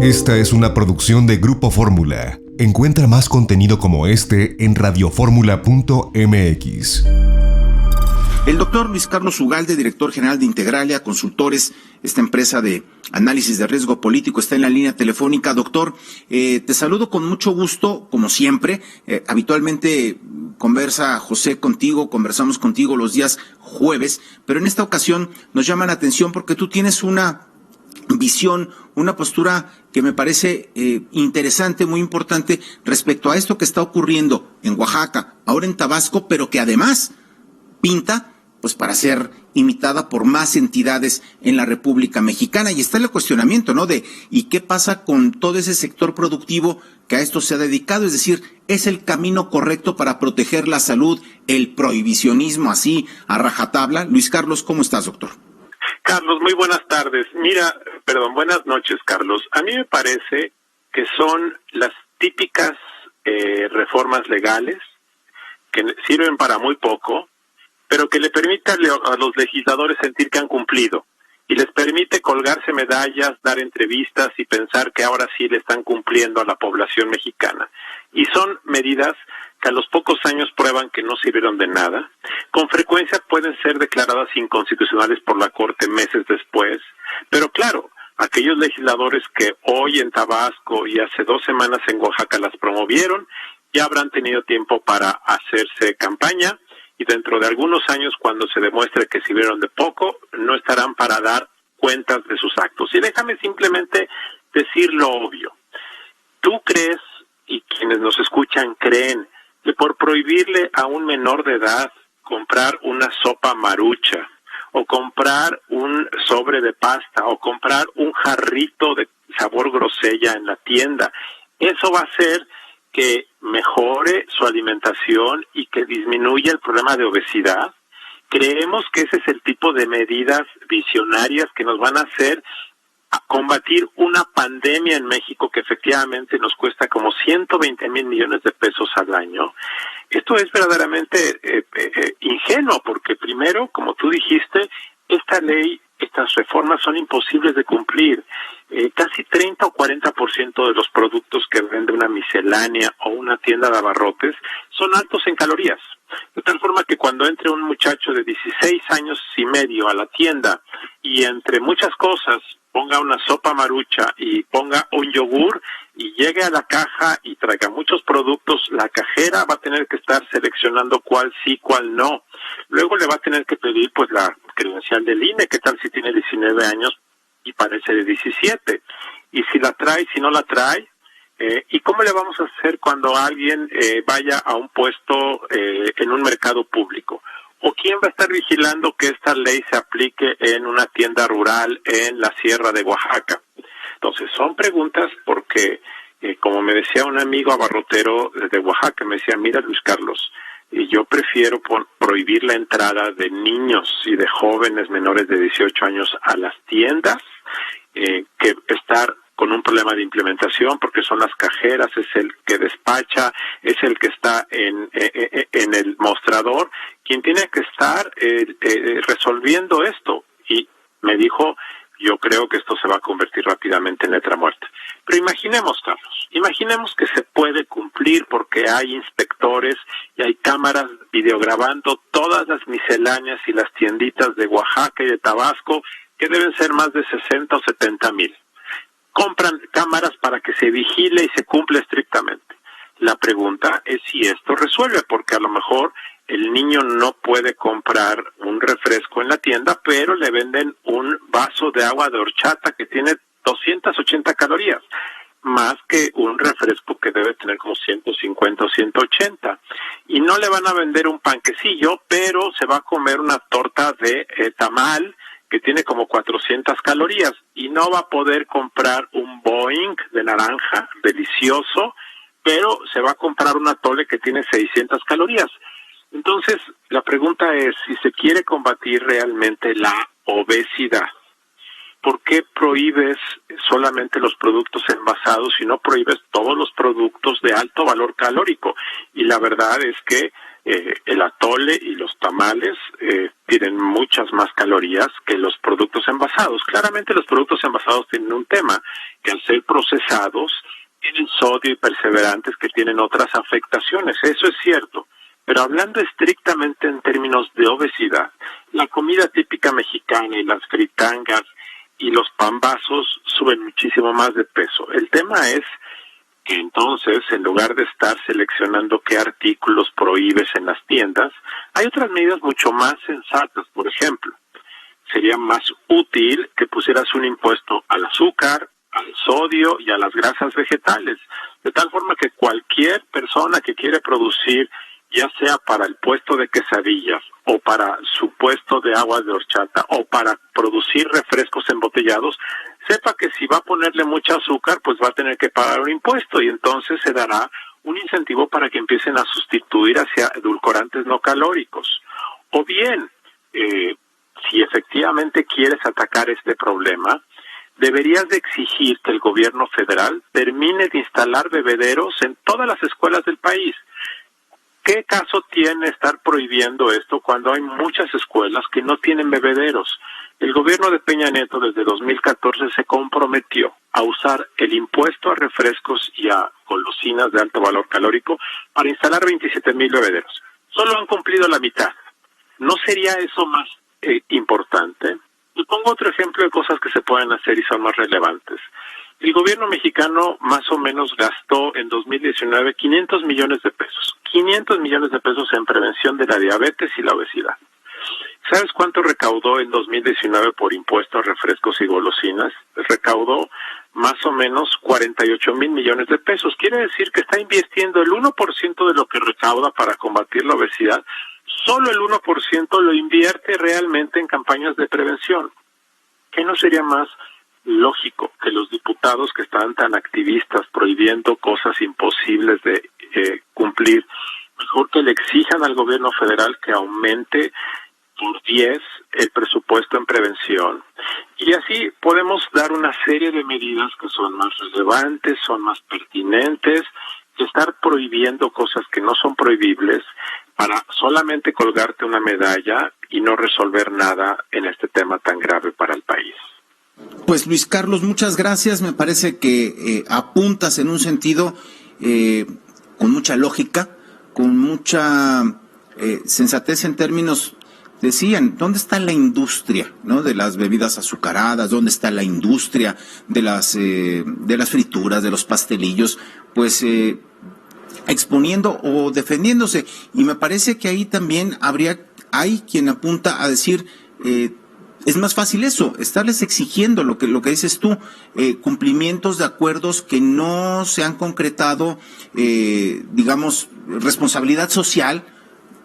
Esta es una producción de Grupo Fórmula. Encuentra más contenido como este en radioformula.mx. El doctor Luis Carlos Ugalde, director general de Integralia Consultores, esta empresa de análisis de riesgo político, está en la línea telefónica. Doctor, te saludo con mucho gusto, como siempre. Habitualmente conversa José contigo, conversamos contigo los días jueves, pero en esta ocasión nos llama la atención porque tú tienes una visión, una postura que me parece interesante, muy importante respecto a esto que está ocurriendo en Oaxaca, ahora en Tabasco, pero que además pinta pues para ser imitada por más entidades en la República Mexicana. Y está el cuestionamiento, ¿no? ¿Y qué pasa con todo ese sector productivo que a esto se ha dedicado? Es decir, ¿es el camino correcto para proteger la salud, el prohibicionismo así a rajatabla? Luis Carlos, ¿cómo estás, doctor? Carlos, muy buenas tardes. Buenas noches, Carlos. A mí me parece que son las típicas reformas legales que sirven para muy poco, pero que le permitan a los legisladores sentir que han cumplido y les permite colgarse medallas, dar entrevistas y pensar que ahora sí le están cumpliendo a la población mexicana. Y son medidas que a los pocos años prueban que no sirvieron de nada. Con frecuencia pueden ser declaradas inconstitucionales por la Corte meses después, pero claro, aquellos legisladores que hoy en Tabasco y hace 2 semanas en Oaxaca las promovieron, ya habrán tenido tiempo para hacerse campaña, y dentro de algunos años, cuando se demuestre que sirvieron de poco, no estarán para dar cuentas de sus actos. Y déjame simplemente decir lo obvio. ¿Tú crees, y quienes nos escuchan creen, que por prohibirle a un menor de edad comprar una sopa Marucha, o comprar un sobre de pasta, o comprar un jarrito de sabor grosella en la tienda, eso va a hacer que mejore su alimentación y que disminuya el problema de obesidad? Creemos que ese es el tipo de medidas visionarias que nos van a hacer a combatir una pandemia en México que efectivamente nos cuesta como 120,000 millones de pesos al año. Esto es verdaderamente ingenuo, porque primero, como tú dijiste, esta ley, estas reformas son imposibles de cumplir. Casi 30 o 40% de los productos que vende una miscelánea o una tienda de abarrotes son altos en calorías. De tal forma que cuando entre un muchacho de 16 años y medio a la tienda y entre muchas cosas ponga una sopa Marucha y ponga un yogur y llegue a la caja y traiga muchos productos, la cajera va a tener que estar seleccionando cuál sí, cuál no. Luego le va a tener que pedir pues la credencial del INE, ¿qué tal si tiene 19 años y parece de 17? Y si la trae, si no la trae, ¿y cómo le vamos a hacer cuando alguien vaya a un puesto en un mercado público? ¿O quién va a estar vigilando que esta ley se aplique en una tienda rural en la Sierra de Oaxaca? Entonces, son preguntas porque, como me decía un amigo abarrotero de Oaxaca, me decía, mira Luis Carlos, yo prefiero prohibir la entrada de niños y de jóvenes menores de 18 años a las tiendas que estar con un problema de implementación, porque son las cajeras, es el que despacha, es el que está en el mostrador, quien tiene que estar resolviendo esto. Y me dijo, yo creo que esto se va a convertir rápidamente en letra muerta. Pero imaginemos, Carlos, imaginemos que se puede cumplir porque hay inspectores y hay cámaras videograbando todas las misceláneas y las tienditas de Oaxaca y de Tabasco, que deben ser más de 60 o 70,000. Compran cámaras para que se vigile y se cumpla estrictamente. La pregunta es si esto resuelve, porque a lo mejor el niño no puede comprar un refresco en la tienda, pero le venden un vaso de agua de horchata que tiene 280 calorías, más que un refresco que debe tener como 150 o 180. Y no le van a vender un panquecillo, pero se va a comer una torta de tamal que tiene como 400 calorías y no va a poder comprar un Boeing de naranja delicioso, pero se va a comprar un atole que tiene 600 calorías. Entonces, la pregunta es, si se quiere combatir realmente la obesidad, ¿por qué prohíbes solamente los productos envasados y no prohíbes todos los productos de alto valor calórico? Y la verdad es que el atole y los tamales tienen muchas más calorías que los productos envasados. Claramente los productos envasados tienen un tema, que al ser procesados tienen sodio y perseverantes que tienen otras afectaciones, eso es cierto. Pero hablando estrictamente en términos de obesidad, la comida típica mexicana y las fritangas y los pambazos suben muchísimo más de peso. El tema es que entonces, en lugar de estar seleccionando qué artículos prohíbes en las tiendas, hay otras medidas mucho más sensatas. Por ejemplo, sería más útil que pusieras un impuesto al azúcar, al sodio y a las grasas vegetales, de tal forma que cualquier persona que quiere producir, ya sea para el puesto de quesadillas o para su puesto de aguas de horchata o para producir refrescos embotellados, sepa que si va a ponerle mucho azúcar, pues va a tener que pagar un impuesto y entonces se dará un incentivo para que empiecen a sustituir hacia edulcorantes no calóricos. O bien, si efectivamente quieres atacar este problema, deberías de exigir que el gobierno federal termine de instalar bebederos en todas las escuelas del país. ¿Qué caso tiene estar prohibiendo esto cuando hay muchas escuelas que no tienen bebederos? El gobierno de Peña Nieto desde 2014 se comprometió a usar el impuesto a refrescos y a golosinas de alto valor calórico para instalar 27,000 bebederos. Solo han cumplido la mitad. ¿No sería eso más importante? Y pongo otro ejemplo de cosas que se pueden hacer y son más relevantes. El gobierno mexicano más o menos gastó en 2019 500 millones de pesos. 500 millones de pesos en prevención de la diabetes y la obesidad. ¿Sabes cuánto recaudó en 2019 por impuestos a refrescos y golosinas? Recaudó más o menos 48,000 millones de pesos. Quiere decir que está invirtiendo el 1% de lo que recauda para combatir la obesidad. Solo el 1% lo invierte realmente en campañas de prevención. ¿Qué no sería más lógico que los diputados que están tan activistas prohibiendo cosas imposibles de cumplir, mejor que le exijan al gobierno federal que aumente por 10 el presupuesto en prevención? Y así podemos dar una serie de medidas que son más relevantes, son más pertinentes, que estar prohibiendo cosas que no son prohibibles para solamente colgarte una medalla y no resolver nada en este tema tan grave para el país. Pues Luis Carlos, muchas gracias. Me parece que apuntas en un sentido con mucha lógica, con mucha sensatez en términos, decían, ¿dónde está la industria, ¿no?, de las bebidas azucaradas? ¿Dónde está la industria de las frituras, de los pastelillos? Pues exponiendo o defendiéndose. Y me parece que ahí también hay quien apunta a decir, es más fácil eso, estarles exigiendo lo que dices tú, cumplimientos de acuerdos que no se han concretado, digamos, responsabilidad social,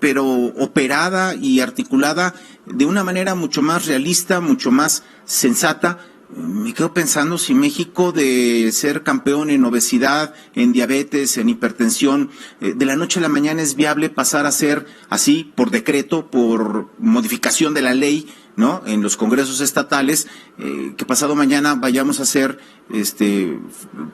pero operada y articulada de una manera mucho más realista, mucho más sensata. Me quedo pensando si México, de ser campeón en obesidad, en diabetes, en hipertensión, de la noche a la mañana es viable pasar a ser así, por decreto, por modificación de la ley, ¿no?, en los congresos estatales, que pasado mañana vayamos a ser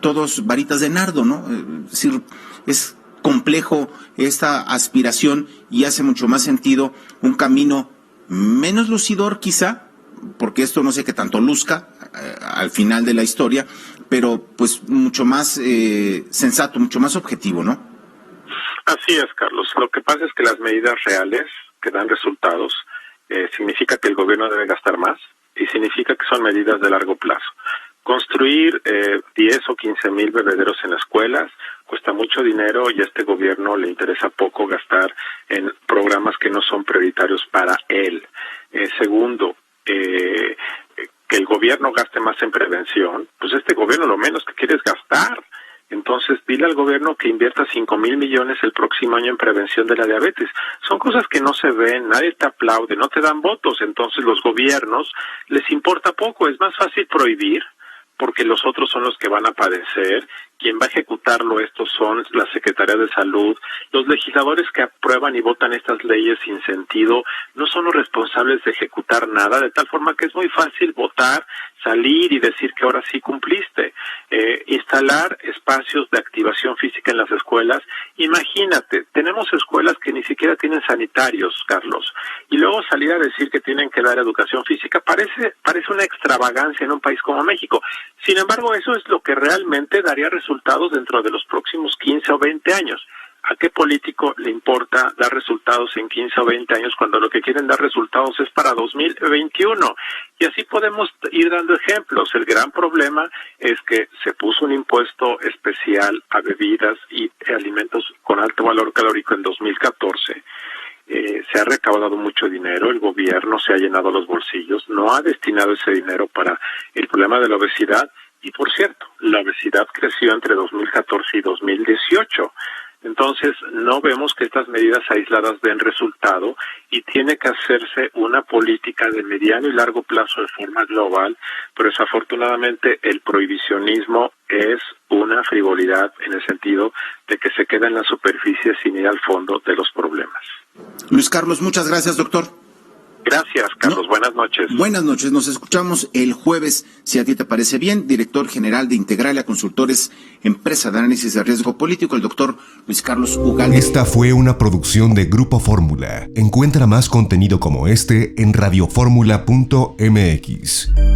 todos varitas de nardo, ¿no? Es decir, es complejo esta aspiración y hace mucho más sentido un camino menos lucidor quizá, porque esto no sé qué tanto luzca al final de la historia, pero pues mucho más sensato, mucho más objetivo, ¿no? Así es, Carlos. Lo que pasa es que las medidas reales que dan resultados significa que el gobierno debe gastar más y significa que son medidas de largo plazo. Construir 10 o 15,000 bebederos en escuelas cuesta mucho dinero y a este gobierno le interesa poco gastar en programas que no son prioritarios para él. Segundo, que el gobierno gaste más en prevención, pues este gobierno lo menos que quiere es gastar. Entonces, dile al gobierno que invierta 5,000 millones el próximo año en prevención de la diabetes. Son cosas que no se ven, nadie te aplaude, no te dan votos. Entonces, los gobiernos les importa poco. Es más fácil prohibir, porque los otros son los que van a padecer. Quien va a ejecutarlo estos son la Secretaría de Salud. Los legisladores que aprueban y votan estas leyes sin sentido no son los responsables de ejecutar nada, de tal forma que es muy fácil votar, salir y decir que ahora sí cumpliste. instalar espacios de activación física en las escuelas. Imagínate, tenemos escuelas que ni siquiera tienen sanitarios, Carlos, y luego salir a decir que tienen que dar educación física parece una extravagancia en un país como México. Sin embargo, eso es lo que realmente daría resultados dentro de los próximos 15 o 20 años. ¿A qué político le importa dar resultados en 15 o 20 años cuando lo que quieren dar resultados es para 2021? Y así podemos ir dando ejemplos. El gran problema es que se puso un impuesto especial a bebidas y alimentos con alto valor calórico en 2014. Se ha recaudado mucho dinero, el gobierno se ha llenado los bolsillos, no ha destinado ese dinero para el problema de la obesidad. Y por cierto, la obesidad creció entre 2014 y 2018. Entonces, no vemos que estas medidas aisladas den resultado y tiene que hacerse una política de mediano y largo plazo de forma global, pero desafortunadamente el prohibicionismo es una frivolidad en el sentido de que se queda en la superficie sin ir al fondo de los problemas. Luis Carlos, muchas gracias, doctor. Gracias, Carlos. Buenas noches. Buenas noches. Nos escuchamos el jueves, si a ti te parece bien. Director general de Integralia Consultores, empresa de análisis de riesgo político, el doctor Luis Carlos Ugalde. Esta fue una producción de Grupo Fórmula. Encuentra más contenido como este en radioformula.mx.